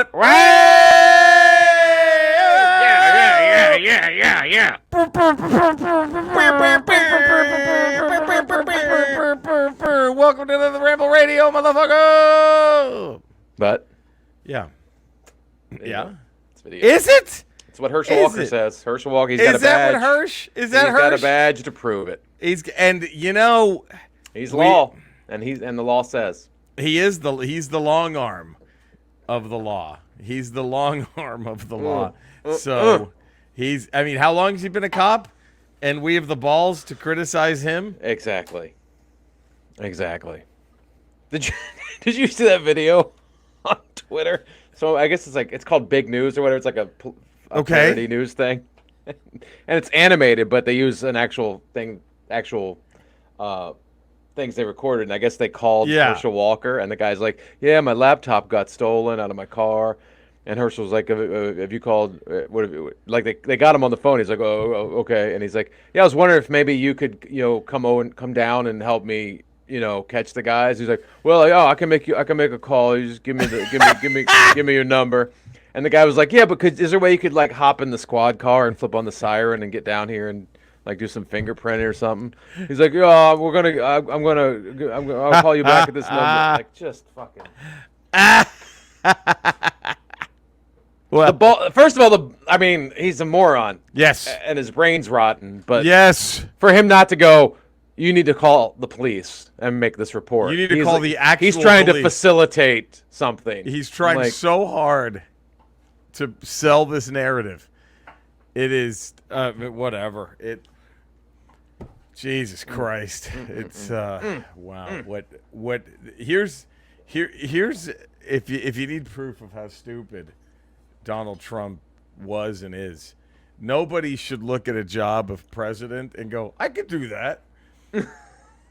it. Yeah. Welcome to the Ramble Radio, motherfucker. But Yeah. It's video. Is it? It's what Herschel Walker says. Herschel Walker, he's got a badge. Is that what Hirsch? Is that He's Hirsch? got a badge to prove it. He's Law, and the law says he's the long arm of the law. He's the long arm of the law. So how long has he been a cop? And we have the balls to criticize him? Exactly. Did you see that video on Twitter? So I guess it's called Big News or whatever. It's like a parody news thing, and it's animated, but they use an actual things they recorded. And I guess they called Herschel Walker, and the guy's like, "Yeah, my laptop got stolen out of my car." And Herschel's like, "Have you called? They got him on the phone." He's like, "Oh, okay." And he's like, "Yeah, I was wondering if maybe you could, come down and help me, catch the guys." He's like, "Well, I can make a call. You just give me your number." And the guy was like, "Yeah, but is there a way you could hop in the squad car and flip on the siren and get down here and do some fingerprinting or something?" He's like, "Yeah, I'll call you back at this number." Just fucking. Well, first of all, he's a moron. Yes. And his brain's rotten. But yes, for him not to go, you need to call the police and make this report. You need to call the actual He's trying police. to facilitate something. He's trying so hard to sell this narrative. It is whatever. Jesus Christ. It's wow. What here's if you need proof of how stupid Donald Trump was and is, nobody should look at a job of president and go, "I could do that." And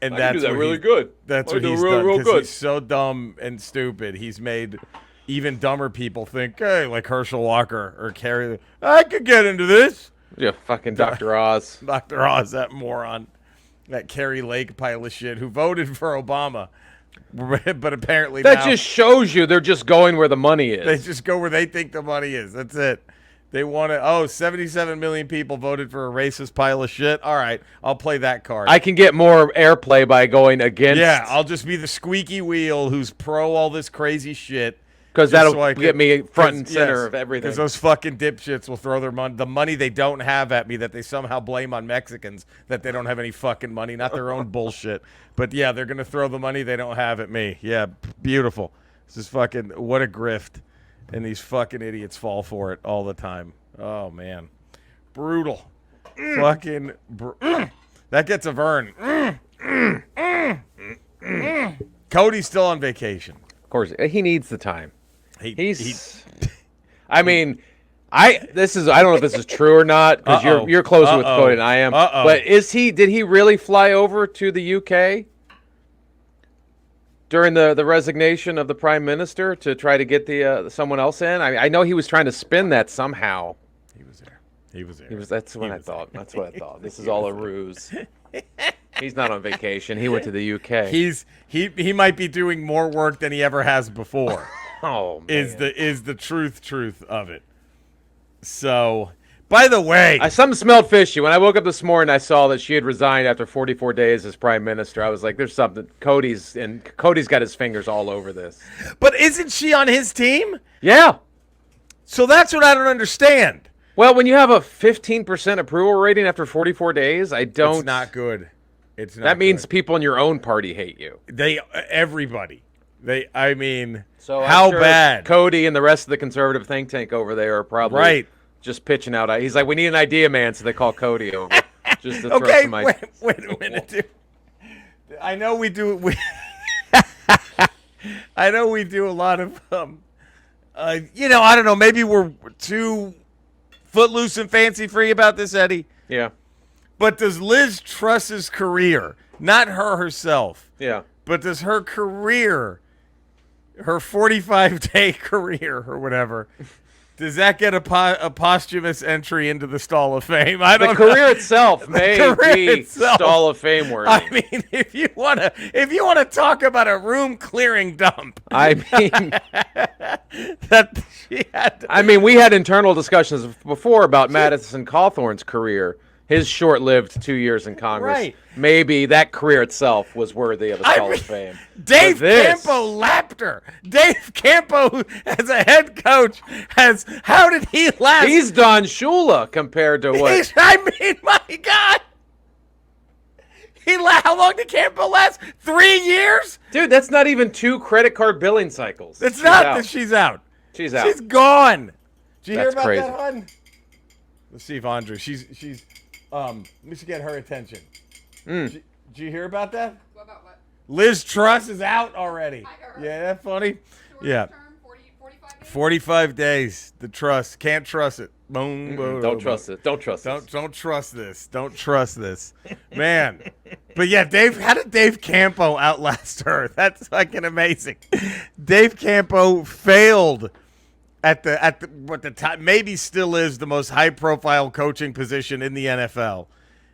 I can do that really good. That's what he's done, because he's so dumb and stupid. He's made even dumber people think, "Hey, like Herschel Walker or Kerry, I could get into this." Yeah, fucking Dr. Oz. Dr. Oz, that moron, that Kerry Lake pile of shit who voted for Obama. But apparently that just shows you they're just going where the money is. They just go where they think the money is. That's it. They want to. 77 million people voted for a racist pile of shit. All right, I'll play that card. I can get more airplay by going against. Yeah, I'll just be the squeaky wheel who's pro all this crazy shit. Because that'll get me front and center of everything. Because those fucking dipshits will throw their money, the money they don't have at me that they somehow blame on Mexicans, that they don't have any fucking money, not their own bullshit. But yeah, they're going to throw the money they don't have at me. Yeah, beautiful. This is fucking, what a grift. And these fucking idiots fall for it all the time. Oh, man. Brutal. Fucking, that gets a Vern. Cody's still on vacation. Of course, he needs the time. I don't know if this is true or not, because you're closer with Cody than I am. But did he really fly over to the UK during the resignation of the Prime Minister to try to get someone else in? I know he was trying to spin that somehow. He was there. That's what I thought. This is all a ruse. He's not on vacation. He went to the UK. He might be doing more work than he ever has before. Oh, man. Is the truth of it. So, by the way, something smelled fishy. When I woke up this morning, I saw that she had resigned after 44 days as Prime Minister. I was like, there's something. Cody's got his fingers all over this. But isn't she on his team? Yeah. So that's what I don't understand. Well, when you have a 15% approval rating after 44 days, It's not good. It's not. That means people in your own party hate you. Everybody. So how sure bad? Cody and the rest of the conservative think tank over there are probably just pitching out. He's like, we need an idea man, so they call Cody over. Just to throw some wait a minute, dude. I know we do. I know we do a lot of. I don't know. Maybe we're too footloose and fancy free about this, Eddie. Yeah. But does Liz Truss's career, not her herself, but does her career, her 45-day career or whatever, Does that get a posthumous entry into the Stall of Fame? I don't The know. career itself may be Stall of Fame worthy. I mean, if you wanna talk about a room clearing dump, I mean, that she had. I mean, we had internal discussions before about Madison Cawthorn's career. His short-lived 2 years in Congress. Right. Maybe that career itself was worthy of a Stall of Fame. Dave Campo lapped her. Dave Campo, as a head coach, how did he last? He's Don Shula compared to what? I mean, my God. How long did Campo last? 3 years? Dude, that's not even 2 credit card billing cycles. It's not that she's out. She's out. She's gone. Did you hear That's about crazy. that, hon? Let's see if Andre. We should get her attention. Did you hear about that? What about what? Liz Truss is out already. I heard. Yeah, that funny? Short Yeah. Term, 45 days? 45 days. The trust. Can't trust it. Boom, boom, Don't boom. trust it. Don't trust it. Don't trust this. Don't trust this. Man. But yeah, how did Dave Campo outlast her? That's fucking amazing. Dave Campo failed at the time, maybe still is the most high profile coaching position in the NFL.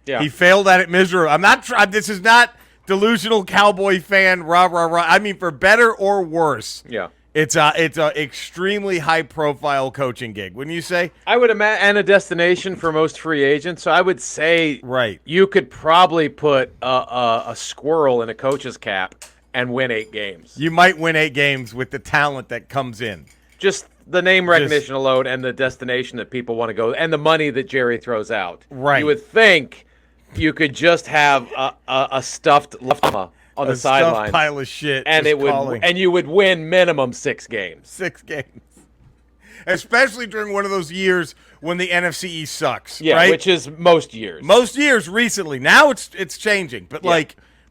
Yeah. He failed at it miserably. I'm not this is not delusional cowboy fan rah rah rah. I mean, for better or worse. Yeah. It's a extremely high profile coaching gig. Wouldn't you say? I would imagine, and a destination for most free agents. So I would say, Right. you could probably put a squirrel in a coach's cap and win 8 games. You might win 8 games with the talent that comes in. Just the name recognition alone and the destination that people want to go and the money that Jerry throws out. Right. You would think you could just have a stuffed llama on the sidelines pile of shit, and you would win minimum 6 games. 6 games, especially during one of those years when the NFC East sucks. Yeah, right? which is most years. Most years recently. Now it's changing, but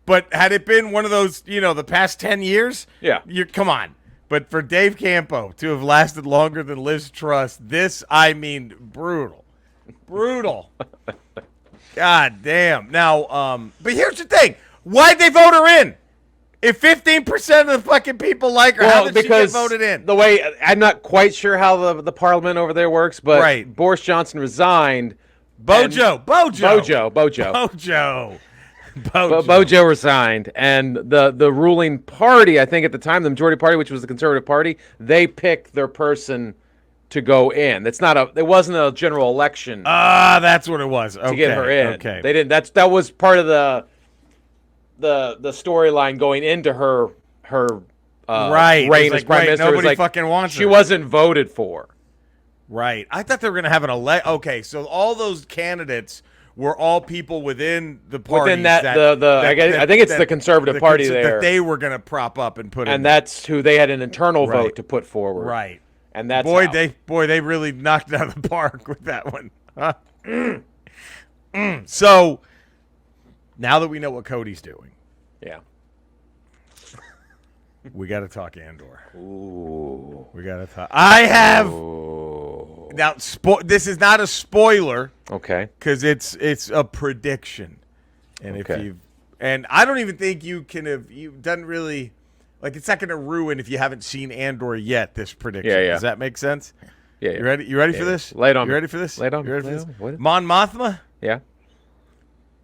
but had it been one of those, the past 10 years, Yeah. Come on. But for Dave Campo to have lasted longer than Liz Truss, brutal. Brutal. God damn. Now, but here's the thing. Why'd they vote her in? If 15% of the fucking people like her, how did she get voted in? The way, I'm not quite sure how the parliament over there works, but Right. Boris Johnson resigned. Bojo resigned, and the ruling party, I think at the time, the majority party, which was the Conservative Party, they picked their person to go in. It wasn't a general election. That's what it was. Okay. To get her in. Okay. They didn't. That was part of the storyline going into her right. reign as prime minister. Nobody fucking wants her. She wasn't voted for. Right. I thought they were going to have an election. Okay, so all those candidates were all people within the party. Within I think it's the Conservative Party there. That they were going to prop up and put in. And that's who they had an internal vote to put forward. Right. And that's they really knocked it out of the park with that one. Huh? So now that we know what Cody's doing, yeah, we got to talk Andor. Ooh, we got to talk. I have Ooh. now. This is not a spoiler, okay? Because it's a prediction, and and I don't even think you doesn't really. Like, it's not going to ruin if you haven't seen Andor yet, this prediction. Yeah. Does that make sense? Yeah. You ready? You ready for this? Lay it on You me. ready for this? Lay it on You me. ready for this? What? Mon Mothma? Yeah.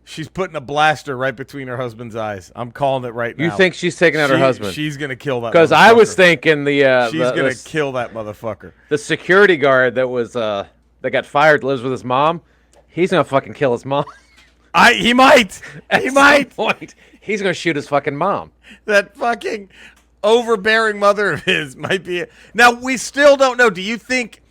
She's putting a blaster right between her husband's eyes. I'm calling it right now. You think she's taking out her husband? She's going to kill that motherfucker. Because I was thinking she's going to kill that motherfucker. The security guard that was that got fired lives with his mom. He's going to fucking kill his mom. He might. He might. Some point, he's going to shoot his fucking mom. That fucking overbearing mother of his might be. Now, we still don't know. Do you think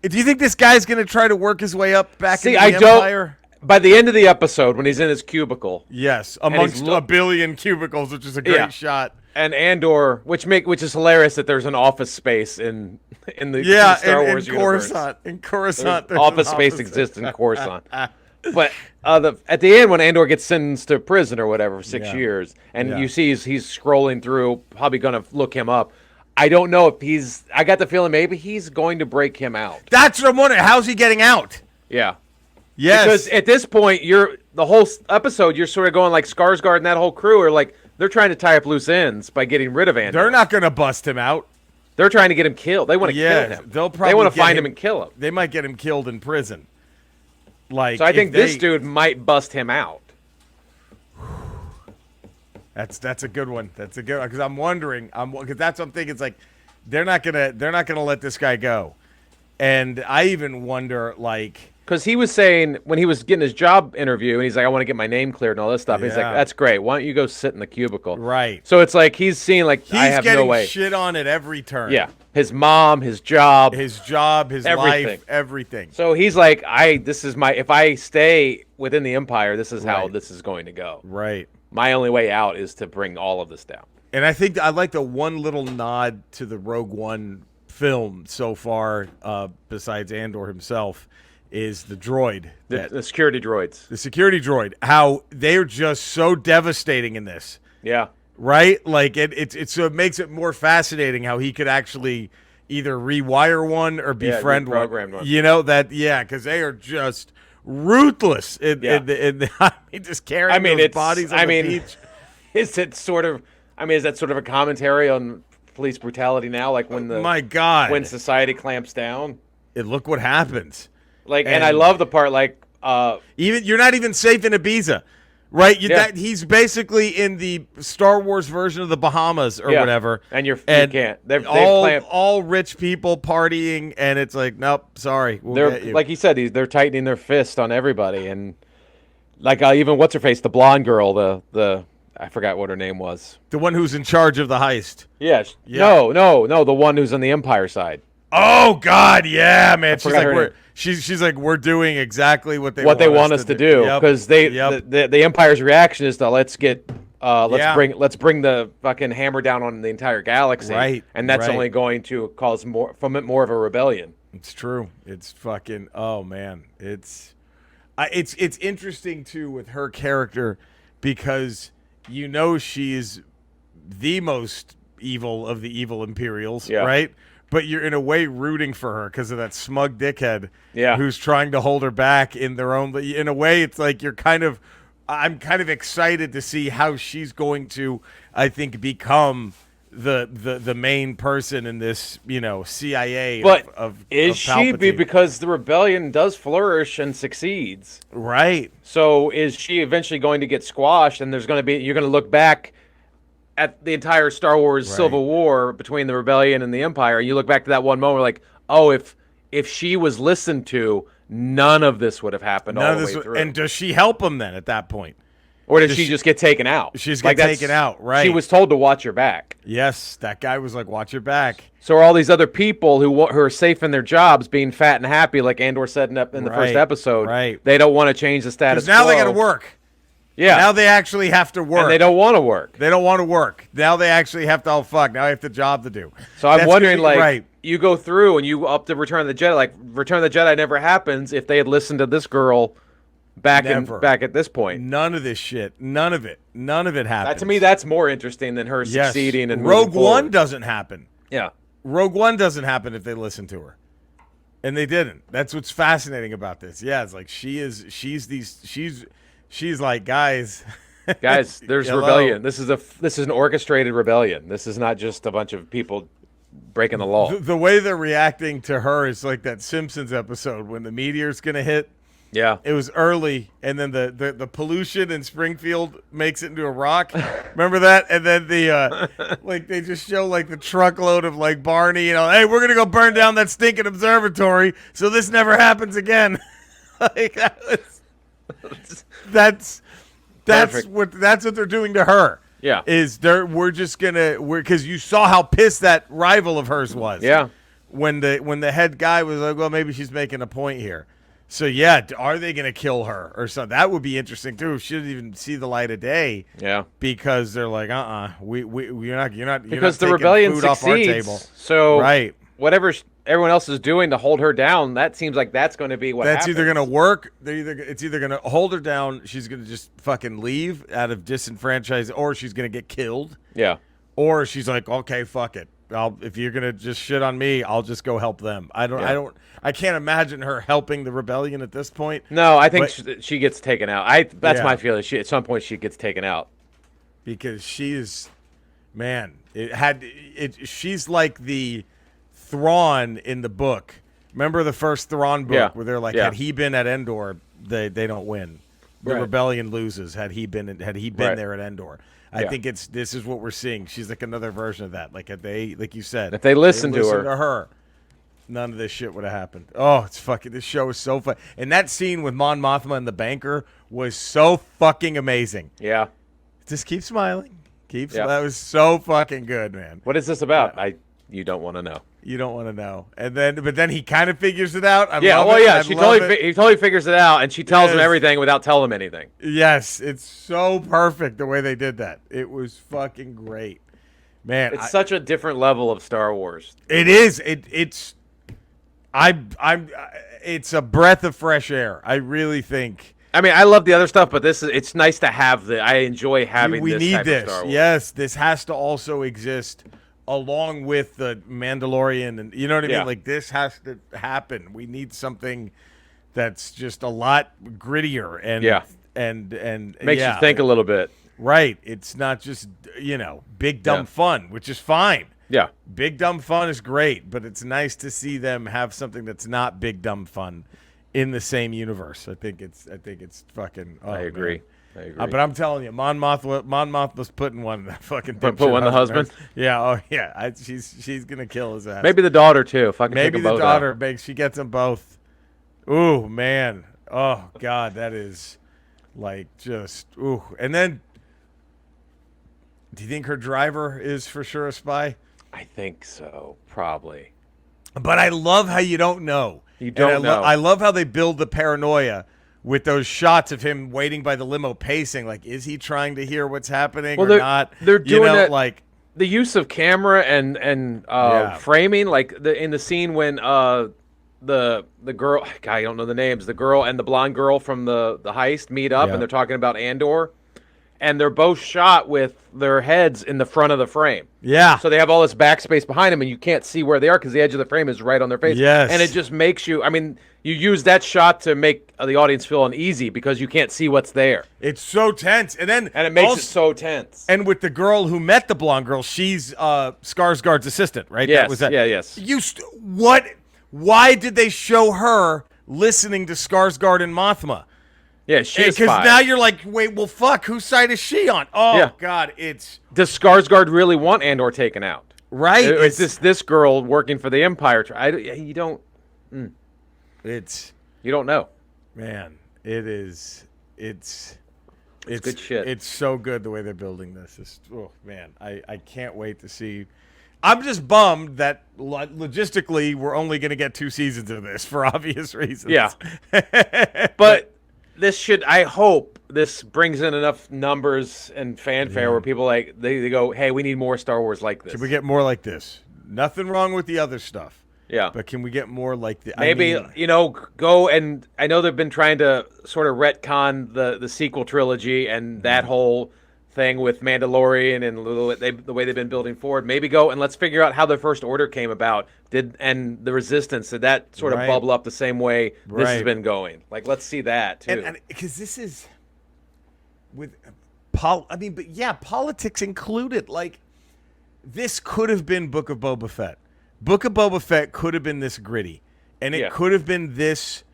this guy's going to try to work his way up back into the Empire? By the end of the episode, when he's in his cubicle. Yes, amongst a billion cubicles, which is a great shot. And Andor, which is hilarious that there's an office space in the Star Wars universe. In Coruscant. Office space exists in Coruscant. But at the end, when Andor gets sentenced to prison or whatever for 6 years, and you see he's scrolling through, probably going to look him up. I don't know if I got the feeling maybe he's going to break him out. That's what I'm wondering. How's he getting out? Yeah. Yes. Because at this point, the whole episode, you're sort of going like Skarsgård and that whole crew are like, they're trying to tie up loose ends by getting rid of Andor. They're not going to bust him out. They're trying to get him killed. They want to kill him. They'll probably they want to find him and kill him. They might get him killed in prison. Like, so I think this dude might bust him out. That's a good one. That's a good one because I'm wondering. Because that's what I'm thinking. It's like they're not gonna let this guy go, and I even wonder like. Because he was saying when he was getting his job interview, and he's like, I want to get my name cleared and all this stuff. Yeah. He's like, that's great. Why don't you go sit in the cubicle? Right. So it's like he's seeing like, I have no way. He's getting shit on at every turn. Yeah. His mom, his job, his everything. Life, everything. So he's like, if I stay within the Empire, this is how this is going to go. Right. My only way out is to bring all of this down. And I think I like the one little nod to the Rogue One film so far, besides Andor himself, is the droid. The security droids. The security droid. How they're just so devastating in this. Yeah. Right? Like, so it makes it more fascinating how he could actually either rewire one or befriend one. You know, because they are just ruthless in just carrying those bodies on the beach. Is that sort of a commentary on police brutality now? Like when when society clamps down? Look what happens. Like, and I love the part even you're not even safe in Ibiza, right? He's basically in the Star Wars version of the Bahamas or whatever, and you can't. They've all rich people partying, and it's like, nope, sorry, we'll get you. Like he said, they're tightening their fist on everybody, and like even what's her face, the blonde girl, the I forgot what her name was, the one who's in charge of the heist. Yes, no, the one who's on the Empire side. Oh God, yeah, man. She's like we're doing exactly what they want us to do because the Empire's reaction is to let's bring the fucking hammer down on the entire galaxy, right? And that's only going to cause more of a rebellion. It's true. It's fucking man. It's interesting too with her character because she's the most evil of the evil Imperials, right? But you're in a way rooting for her because of that smug dickhead who's trying to hold her back in their own. In a way, it's like I'm kind of excited to see how she's going to, I think, become the main person in this, CIA. But of she because the rebellion does flourish and succeeds, right? So is she eventually going to get squashed? And you're going to look back at the entire Star Wars Civil War between the rebellion and the Empire, and you look back to that one moment like, oh, if she was listened to, none of this would have happened all the way through. And does she help him then at that point? Or does she just get taken out? She's taken out, right? She was told to watch your back. Yes, that guy was like, watch your back. So are all these other people who are safe in their jobs being fat and happy, like Andor said in the first episode, they don't want to change the status quo. Now they got to work. Yeah. Now they actually have to work. And they don't want to work. They don't want to work. Now they actually have to, now I have the job to do. So I'm wondering, you go through and you up to Return of the Jedi, like Return of the Jedi never happens if they had listened to this girl back at this point. None of this shit. None of it happens. To me, that's more interesting than her succeeding and Rogue One doesn't happen. Yeah. Rogue One doesn't happen if they listen to her. And they didn't. That's what's fascinating about this. Yeah, it's like she's like, guys, there's rebellion. This is an orchestrated rebellion. This is not just a bunch of people breaking the law. The way they're reacting to her is like that Simpsons episode when the meteor's going to hit. Yeah. It was early, and then the pollution in Springfield makes it into a rock. Remember that? And then they just show like the truckload of like Barney, hey, we're going to go burn down that stinking observatory so this never happens again. Like that's what they're doing to her. Yeah. Because you saw how pissed that rival of hers was. Yeah. When the head guy was like, well, maybe she's making a point here. So yeah, are they going to kill her or something? That would be interesting too. She didn't even see the light of day. Yeah, because they're like, you're not because the rebellion food off our table. So whatever everyone else is doing to hold her down, that seems like that's going to be what. That's happens. Either going to work. It's either going to hold her down. She's going to just fucking leave out of disenfranchised, or she's going to get killed. Yeah. Or she's like, okay, fuck it. If you're gonna just shit on me, I'll just go help them. I can't imagine her helping the rebellion at this point. No, I think she gets taken out. That's my feeling. At some point she gets taken out because she is, man. She's like the Thrawn in the book. Remember the first Thrawn book where they're like, had he been at Endor, they don't win. The rebellion loses. Had he been there at Endor. I think this is what we're seeing. She's like another version of that. Like if they, like you said, if they listened to her, none of this shit would have happened. Oh, it's fucking. This show is so fun, and that scene with Mon Mothma and the banker was so fucking amazing. Yeah, just keep smiling. That was so fucking good, man. What is this about? You don't want to know. You don't want to know. But then he kind of figures it out. He totally figures it out, and she tells him everything without telling him anything. Yes, it's so perfect the way they did that. It was fucking great, man. It's such a different level of Star Wars. It is. It's a breath of fresh air. I really think. I mean, I love the other stuff, but it's nice to have I enjoy having we this need type this. Of Star Wars. Yes, this has to also exist along with the Mandalorian, and you know what I mean? Like this has to happen. We need something that's just a lot grittier and makes you think a little bit. Right. It's not just, big dumb fun, which is fine. Yeah. Big dumb fun is great, but it's nice to see them have something that's not big dumb fun in the same universe. I think it's fucking I agree. Man. But I'm telling you, Mon Mothma's putting one in that fucking put one in the husband. Yeah, oh yeah. She's gonna kill his ass. Maybe the daughter too. If I can maybe take the both daughter out. She gets them both. Ooh man, oh god, that is like just ooh. And then, do you think her driver is for sure a spy? I think so, probably. But I love how you don't know. You don't know. I love how they build the paranoia with those shots of him waiting by the limo pacing. Like, is he trying to hear what's happening or not? They're doing it, like the use of camera and framing, like in the scene when the girl, I don't know the names, the girl and the blonde girl from the heist meet up and they're talking about Andor. And they're both shot with their heads in the front of the frame. Yeah. So they have all this backspace behind them, and you can't see where they are because the edge of the frame is right on their face. Yes. And it just makes you, I mean, you use that shot to make the audience feel uneasy because you can't see what's there. It's so tense. And it makes it so tense. And with the girl who met the blonde girl, she's Skarsgård's assistant, right? Yes. That was that. Yeah, yes. Why did they show her listening to Skarsgård and Mothma? Yeah, she's because now you're like, wait, well, fuck, whose side is she on? Oh God, it's does Skarsgård really want Andor taken out? Right? Is this girl working for the Empire? You don't. You don't know, man. It's good shit. It's so good the way they're building this. Man, I can't wait to see. I'm just bummed that logistically we're only going to get 2 seasons of this for obvious reasons. Yeah, but. This should, I hope, this brings in enough numbers and fanfare where people they go, hey, we need more Star Wars like this. Can we get more like this? Nothing wrong with the other stuff. Yeah. But can we get more like this? Maybe, go and I know they've been trying to sort of retcon the sequel trilogy and that whole thing with Mandalorian and the way they've been building forward. Maybe go and let's figure out how the First Order came about. And the Resistance, did that sort of bubble up the same way this has been going? Like, let's see that too. And because this is with politics included. Like, this could have been Book of Boba Fett. Book of Boba Fett could have been this gritty, and it could have been this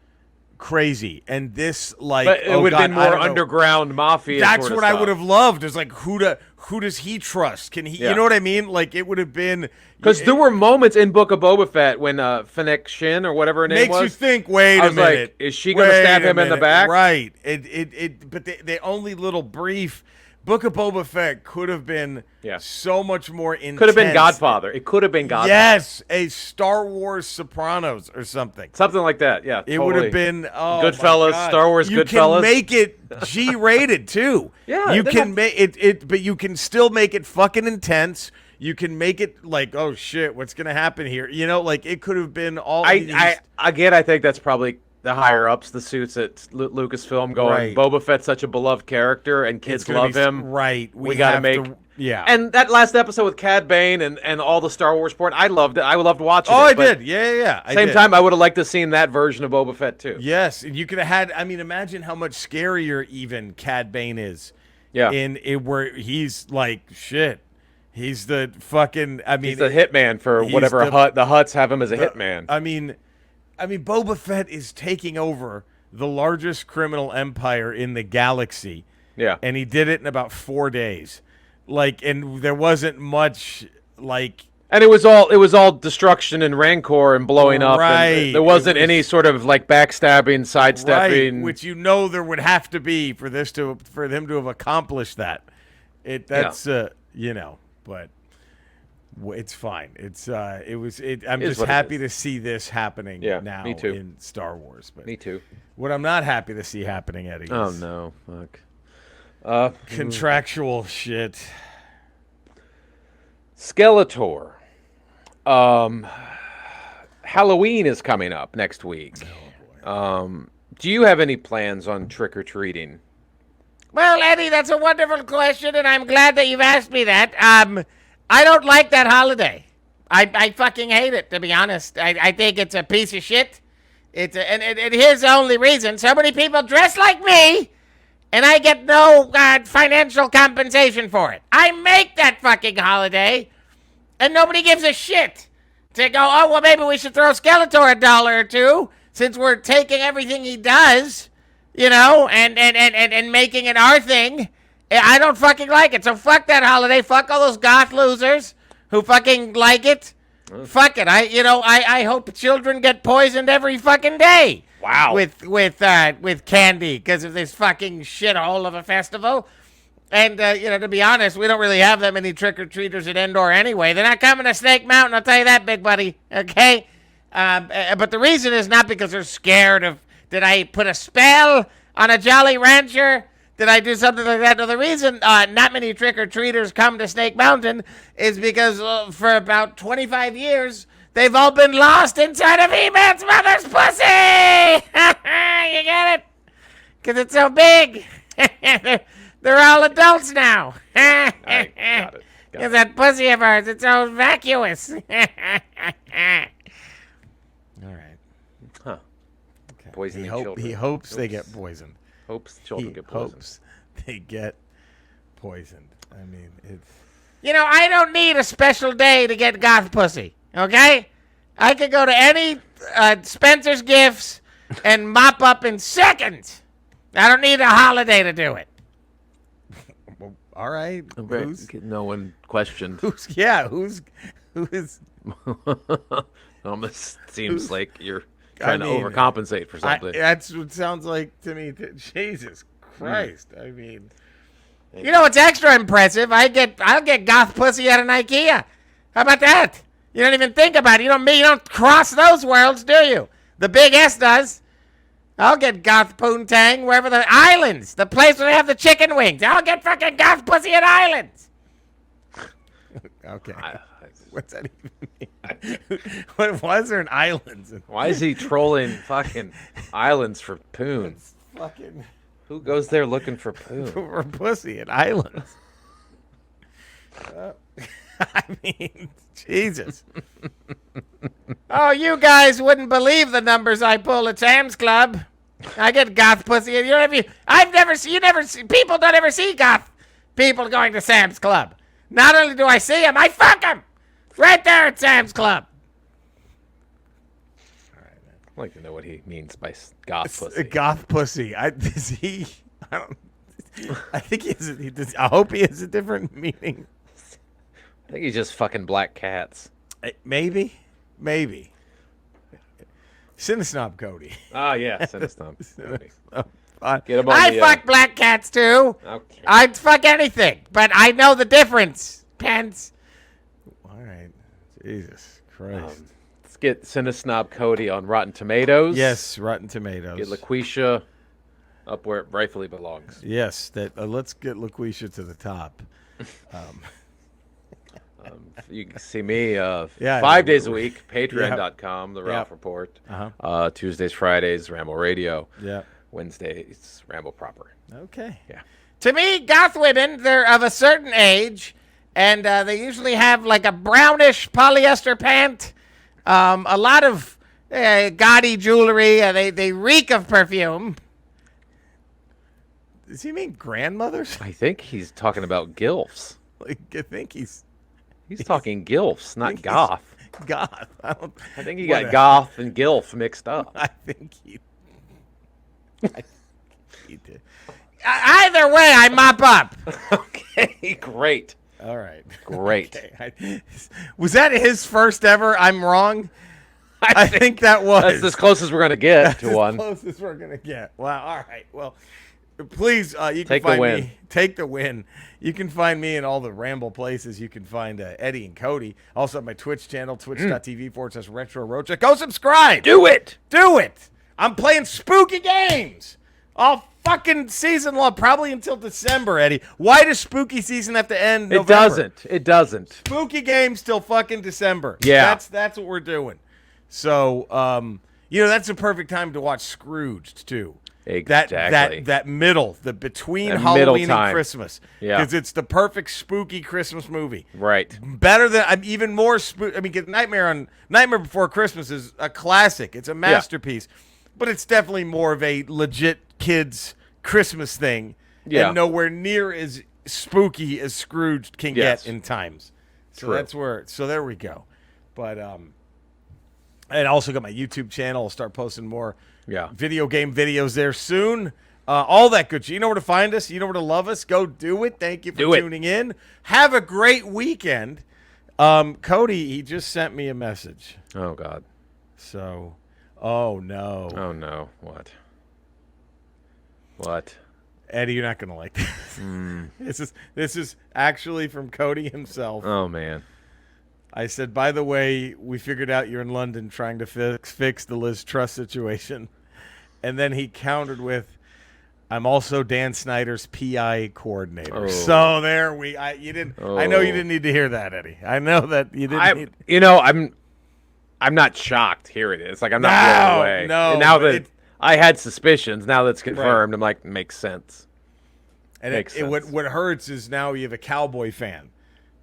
crazy and this but it would have been more underground mafia. That's what I would have loved. Is like who does he trust? Can he? You know what I mean? Like it would have been because there were moments in Book of Boba Fett when Fennec Shin or whatever her name was makes you think. Wait a minute, like, is she going to stab him in the back? Right. But the only little brief. Book of Boba Fett could have been so much more intense. Could have been Godfather. It could have been Godfather. Yes, a Star Wars Sopranos or something. Something like that, yeah. It would have been Goodfellas, Star Wars Goodfellas. You can make it G-rated too. Yeah. You can make it, but you can still make it fucking intense. You can make it like, oh shit, what's gonna happen here? Like it could have been all. I think that's probably the higher ups, the suits at Lucasfilm going, Boba Fett's such a beloved character and kids love him. Right. We got to make. And that last episode with Cad Bane and all the Star Wars porn, I loved it. I loved watching it. I did. Yeah. Same time, I would have liked to have seen that version of Boba Fett too. Yes. And you could have had, imagine how much scarier even Cad Bane is. Yeah. In where he's like, shit. He's the fucking. I mean, he's the hitman for whatever the Hutts have him as a hitman. I mean, Boba Fett is taking over the largest criminal empire in the galaxy. Yeah, and he did it in about 4 days. And there wasn't much And it was all destruction and rancor and blowing up. Right. And there wasn't any sort of backstabbing, sidestepping. Right, which there would have to be for them to have accomplished that. But it's fine. I'm just happy to see this happening now me too. in Star Wars. But me too. What I'm not happy to see happening, Eddie, is oh no, fuck. Contractual shit. Skeletor. Halloween is coming up next week. Oh, boy. Do you have any plans on trick-or-treating? Well, Eddie, that's a wonderful question, and I'm glad that you've asked me that. I don't like that holiday. I fucking hate it, to be honest. I think it's a piece of shit. And here's the only reason. So many people dress like me, and I get no financial compensation for it. I make that fucking holiday, and nobody gives a shit. To go, oh, well, maybe we should throw Skeletor $1 or $2, since we're taking everything he does, and making it our thing. I don't fucking like it. So fuck that holiday. Fuck all those goth losers who fucking like it. Fuck it. I hope children get poisoned every fucking day. Wow. With candy because of this fucking shithole of a festival. And to be honest, we don't really have that many trick-or-treaters at Andor anyway. They're not coming to Snake Mountain, I'll tell you that, big buddy. Okay? But the reason is not because they're scared of, did I put a spell on a Jolly Rancher? Did I do something like that? No, the reason not many trick-or-treaters come to Snake Mountain is because for about 25 years, they've all been lost inside of He-Man's mother's pussy! You get it? Because it's so big. They're all adults now. I got it. Because that pussy of ours, it's so vacuous. All right. Huh. Okay. Poisoning children. He hopes they get poisoned. Hopes children get poisoned. Hopes they get poisoned. I mean, it's... I don't need a special day to get goth pussy, okay? I could go to any Spencer's Gifts and mop up in seconds. I don't need a holiday to do it. All right. No one questioned. Who is... Almost seems like you're trying to overcompensate for something. That's what it sounds like to me. Jesus Christ. I mean... What's extra impressive? I'll get goth pussy at an IKEA. How about that? You don't even think about it. You don't cross those worlds, do you? The Big S does. I'll get goth poontang wherever the islands, the place where they have the chicken wings. I'll get fucking goth pussy at islands. Okay. What's that even mean? What was there in islands? Why is he trolling fucking islands for poon? Fucking... Who goes there looking for poon? For pussy at islands. I mean, Jesus. Oh, you guys wouldn't believe the numbers I pull at Sam's Club. I get goth pussy. People don't ever see goth people going to Sam's Club. Not only do I see them, I fuck them. Right there at Sam's Club. All right, man. I'd like to know what he means by goth pussy. Goth pussy. I think I hope he has a different meaning. I think he's just fucking black cats. Maybe. Cinesnob Cody. Ah, yeah, Cinesnob Cody. Get him on I fuck black cats too. Okay. I'd fuck anything, but I know the difference. Pence. All right. Jesus Christ. Let's get Cinesnob Cody on Rotten Tomatoes. Yes, Rotten Tomatoes. Get LaQuisha up where it rightfully belongs. Yes, let's get LaQuisha to the top. You can see me 5 days a week, patreon.com, The Ralph Report. Tuesdays, Fridays, Ramble Radio. Yeah. Wednesdays, Ramble Proper. Okay. Yeah. To me, goth women, they're of a certain age, and they usually have like a brownish polyester pant, a lot of gaudy jewelry, they reek of perfume. Does he mean grandmothers? I think he's talking about gilfs. I think he's... He's talking gilfs, not goth. Goth. I think he got goth and gilf mixed up. I think he did. Either way, I mop up. Okay, great. All right. Great. Okay. Was that his first ever I'm wrong? I think that was. That's as close as we're going to get to one. As close as we're going to get. Wow. All right. Well, please, you can Take find the win. me. Take the win. You can find me in all the Ramble places. You can find Eddie and Cody. Also, my Twitch channel, twitch.tv/Retro Roach. Go subscribe. Do it. Do it. I'm playing spooky games all fucking season long, probably until December, Eddie. Why does spooky season have to end November? It doesn't. Spooky games till fucking December. Yeah. That's what we're doing. So, that's a perfect time to watch Scrooged, too. Exactly. That middle, the between That Halloween middle time. and Christmas. Yeah. Because it's the perfect spooky Christmas movie. Right. Better than, even more spooky. I mean, 'cause Nightmare Before Christmas is a classic. It's a masterpiece. But it's definitely more of a legit kids' Christmas thing. Yeah. And nowhere near as spooky as Scrooge can Yes. get in times. So True. so there we go. But, and I also got my YouTube channel. I'll start posting more video game videos there soon. All that good shit. You know where to find us. You know where to love us. Go do it. Thank you for tuning in. Have a great weekend. Cody, he just sent me a message. Oh, God. So, oh, no. Oh, no. What? What? Eddie, you're not going to like this. This is actually from Cody himself. Oh, man. I said, by the way, we figured out you're in London trying to fix the Liz Truss situation. And then he countered with, I'm also Dan Snyder's PI coordinator. Oh. So there I know you didn't need to hear that, Eddie. I know that you didn't I'm not shocked hearing it. It's like I'm not blown away. No, and now that I had suspicions, now that's confirmed, I'm like, makes sense. And what hurts is now you have a Cowboy fan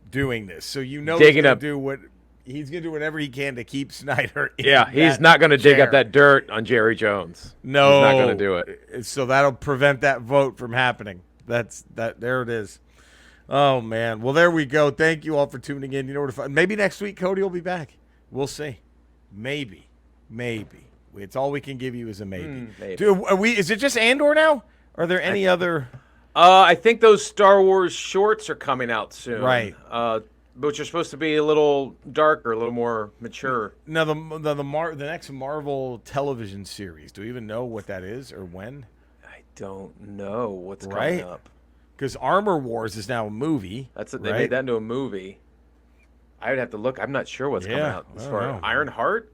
doing this. So he's going to do whatever he can to keep Snyder in he's not going to dig up that dirt on Jerry Jones. No. He's not going to do it. So that'll prevent that vote from happening. There it is. Oh, man. Well, there we go. Thank you all for tuning in. You know where to find. Maybe next week Cody will be back. We'll see. Maybe. It's all we can give you is a maybe. Maybe. Is it just Andor now? Are there any other? I think those Star Wars shorts are coming out soon. Right. Which are supposed to be a little darker, a little more mature. Now, the next Marvel television series, do we even know what that is or when? I don't know what's coming up. Because Armor Wars is now a movie. They made that into a movie. I would have to look. I'm not sure what's coming out. As far as Ironheart?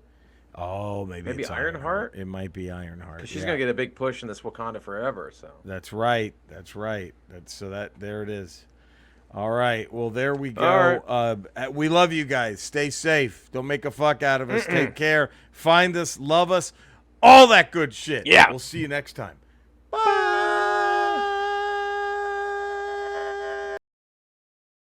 Oh, maybe it's Ironheart? It might be Ironheart. Because she's going to get a big push in this Wakanda Forever. So That's right. There it is. All right. Well, there we go. We love you guys. Stay safe. Don't make a fuck out of us. Take care. Find us. Love us. All that good shit. Yeah. We'll see you next time.